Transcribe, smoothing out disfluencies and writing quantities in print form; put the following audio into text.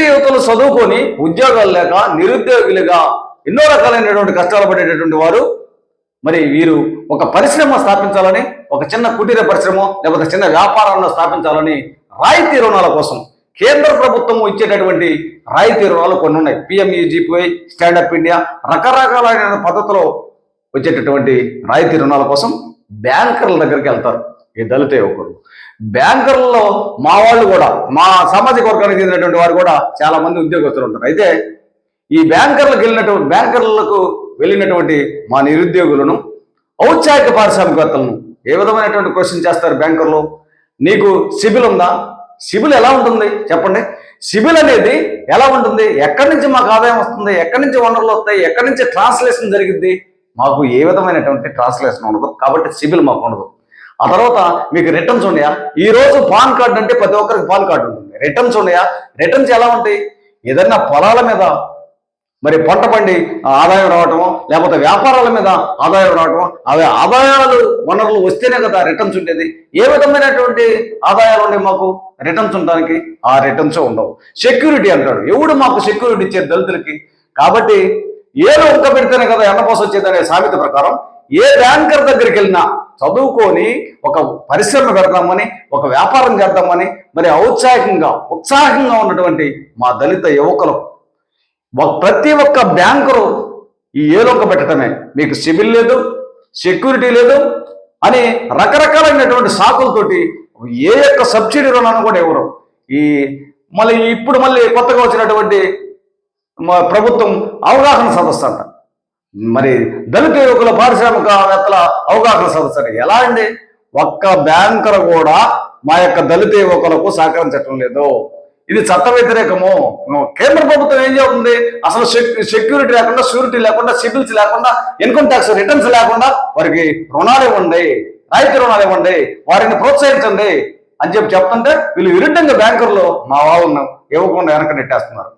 యువతలు చదువుకొని ఉద్యోగాలు లేక నిరుద్యోగులుగా ఎన్నో రకాలైనటువంటి కష్టాలు పడేటటువంటి వారు మరి వీరు ఒక పరిశ్రమ స్థాపించాలని, ఒక చిన్న కుటీర పరిశ్రమ లేకపోతే చిన్న వ్యాపారాలను స్థాపించాలని రాయితీ రుణాల కోసం కేంద్ర ప్రభుత్వం ఇచ్చేటటువంటి రాయితీ రుణాలు కొన్ని ఉన్నాయి. పిఎంఈజీపీవై, స్టాండప్ ఇండియా, రకరకాలైన పద్ధతిలో వచ్చేటటువంటి రాయితీ రుణాల కోసం బ్యాంకర్ల దగ్గరికి వెళ్తారు ఈ దళిత యువకులు. బ్యాంకర్లలో మా వాళ్ళు కూడా, మా సామాజిక వర్గానికి చెందినటువంటి వారు కూడా చాలా మంది ఉద్యోగస్తులు ఉంటారు. అయితే ఈ బ్యాంకర్లకు వెళ్ళినటువంటి మా నిరుద్యోగులను, ఔత్సాహిక పారిశ్రామికవేత్తలను ఏ విధమైనటువంటి క్వశ్చన్ చేస్తారు బ్యాంకర్లు? నీకు సిబిల్ ఉందా? సిబిల్ ఎలా ఉంటుంది చెప్పండి. సిబిల్ అనేది ఎలా ఉంటుంది? ఎక్కడి నుంచి మాకు ఆదాయం వస్తుంది? ఎక్కడి నుంచి వనరులు వస్తాయి? ఎక్కడి నుంచి ట్రాన్స్లేషన్ జరిగింది? మాకు ఏ విధమైనటువంటి ట్రాన్స్లేషన్ ఉండదు, కాబట్టి సిబిల్ మాకు ఉండదు. ఆ తర్వాత మీకు రిటర్న్స్ ఉన్నాయా? ఈ రోజు పాన్ కార్డు అంటే ప్రతి ఒక్కరికి పాన్ కార్డు ఉంటుంది. రిటర్న్స్ ఉన్నాయా? రిటర్న్స్ ఎలా ఉంటాయి? ఏదన్నా పొలాల మీద మరి పంట పండి ఆదాయం రావటమో, లేకపోతే వ్యాపారాల మీద ఆదాయం రావటమో, అవి ఆదాయాలు వనరులు వస్తేనే కదా రిటర్న్స్ ఉండేది. ఏ విధమైనటువంటి ఆదాయాలు ఉన్నాయి మాకు రిటర్న్స్ ఉండడానికి? ఆ రిటర్న్స్ ఉండవు. సెక్యూరిటీ అంటాడు, ఎవడు మాకు సెక్యూరిటీ ఇచ్చేది దళితులకి? కాబట్టి ఏదో ఒక్క పెడితేనే కదా ఎండపోస వచ్చేదనే సామెత ప్రకారం ఏ బ్యాంకర్ దగ్గరికి వెళ్ళినా చదువుకొని ఒక పరిశ్రమ పెడదామని, ఒక వ్యాపారం చేద్దామని మరి ఉత్సాహంగా ఉన్నటువంటి మా దళిత యువకులు ప్రతి ఒక్క బ్యాంకరు ఈ ఏలొక్క పెట్టడమే, మీకు సిబిల్ లేదు, సెక్యూరిటీ లేదు అని రకరకాలైనటువంటి సాకులతోటి ఏ యొక్క సబ్సిడీ రుణాన్ని కూడా ఇవ్వరు. మళ్ళీ కొత్తగా వచ్చినటువంటి ప్రభుత్వం అవగాహన సదస్సు అంట, మరి దళిత యువకుల పారిశ్రామికవేత్తల అవగాహన సదస్సు అంటే ఎలా అండి? ఒక్క బ్యాంకర్ కూడా మా యొక్క దళిత యువకులకు సహకరించటం లేదు. ఇది చట్ట వ్యతిరేకము. కేంద్ర ప్రభుత్వం ఏం చేస్తుంది? అసలు సెక్యూరిటీ లేకుండా, షూరిటీ లేకుండా, సిబిల్స్ లేకుండా, ఇన్కమ్ ట్యాక్స్ రిటర్న్స్ లేకుండా వారికి రుణాలు ఇవ్వండి, రాయితీ రుణాలు ఇవ్వండి, వారిని ప్రోత్సహించండి అని చెప్తుంటే వీళ్ళు విరుద్ధంగా బ్యాంకర్లు మా వాళ్ళను ఇవ్వకుండా వెనక నెట్టేస్తున్నారు.